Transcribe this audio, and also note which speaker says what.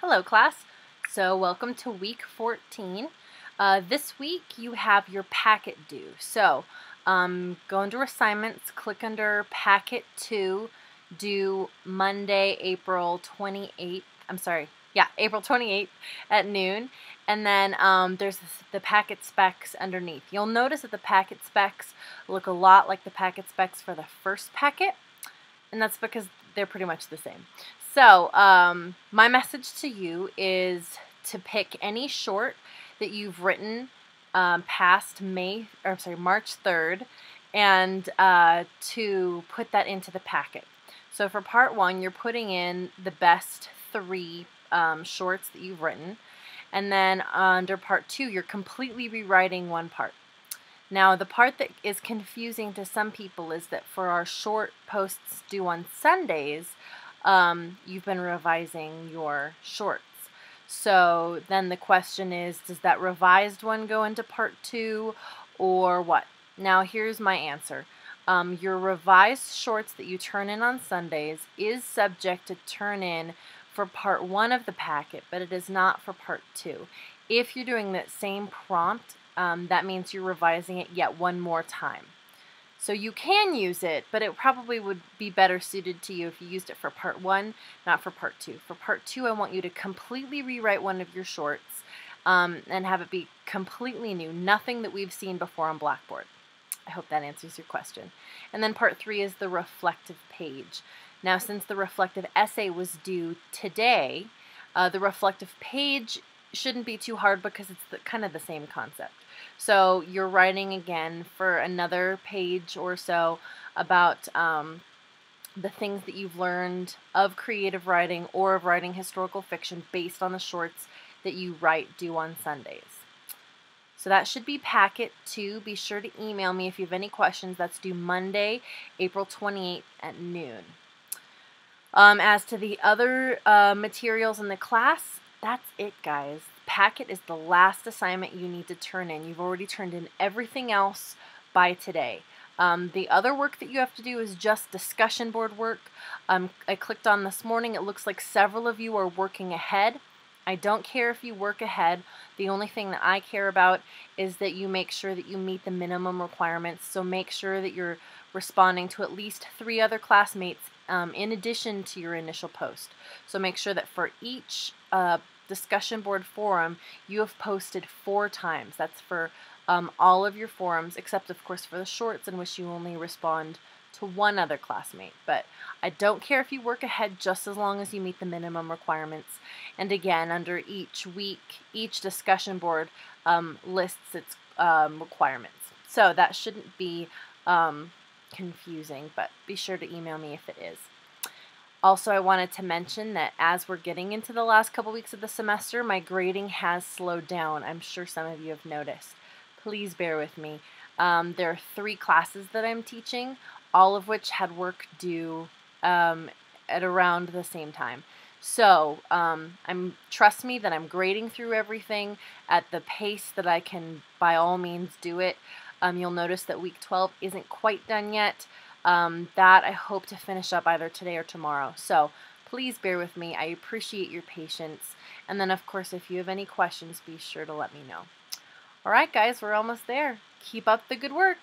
Speaker 1: Hello class, so welcome to week 14. This week you have your packet due. So go under assignments, click under packet 2, due Monday, April 28th, April 28th at noon. And then there's the packet specs underneath. You'll notice that the packet specs look a lot like the packet specs for the first packet, and that's because they're pretty much the same. So my message to you is to pick any short that you've written past March 3rd and to put that into the packet. So for part 1, you're putting in the best 3 shorts that you've written, and then under part 2, you're completely rewriting one part. Now, the part that is confusing to some people is that for our short posts due on Sundays, you've been revising your shorts. So then the question is, does that revised one go into part 2 or what? Now, here's my answer. Your revised shorts that you turn in on Sundays is subject to turn in for part 1 of the packet, but it is not for part 2. If you're doing that same prompt, that means you're revising it yet one more time. So you can use it, but it probably would be better suited to you if you used it for part 1, not for part 2. For part 2, I want you to completely rewrite one of your shorts and have it be completely new, nothing that we've seen before on Blackboard. I hope that answers your question. And then part 3 is the reflective page. Now, since the reflective essay was due today, the reflective page shouldn't be too hard because it's kind of the same concept. So you're writing again for another page or so about the things that you've learned of creative writing or of writing historical fiction based on the shorts that you write due on Sundays. So that should be packet 2. Be sure to email me if you have any questions. That's due Monday, April 28th at noon. As to the other materials in the class, that's it, guys. Packet is the last assignment you need to turn in. You've already turned in everything else by today. The other work that you have to do is just discussion board work. I clicked on this morning. It looks like several of you are working ahead. I don't care if you work ahead. The only thing that I care about is that you make sure that you meet the minimum requirements. So make sure that you're responding to at least 3 other classmates in addition to your initial post. So make sure that for each discussion board forum, you have posted 4 times. That's for all of your forums, except of course for the shorts in which you only respond to 1 other classmate. But I don't care if you work ahead, just as long as you meet the minimum requirements. And again, under each week, each discussion board lists its requirements. So that shouldn't be confusing, but be sure to email me if it is. Also, I wanted to mention that as we're getting into the last couple weeks of the semester, my grading has slowed down. I'm sure some of you have noticed. Please bear with me. There are 3 classes that I'm teaching, all of which had work due at around the same time. So trust me that I'm grading through everything at the pace that I can by all means do it. You'll notice that week 12 isn't quite done yet. That I hope to finish up either today or tomorrow. So please bear with me. I appreciate your patience. And then, of course, if you have any questions, be sure to let me know. All right, guys, we're almost there. Keep up the good work.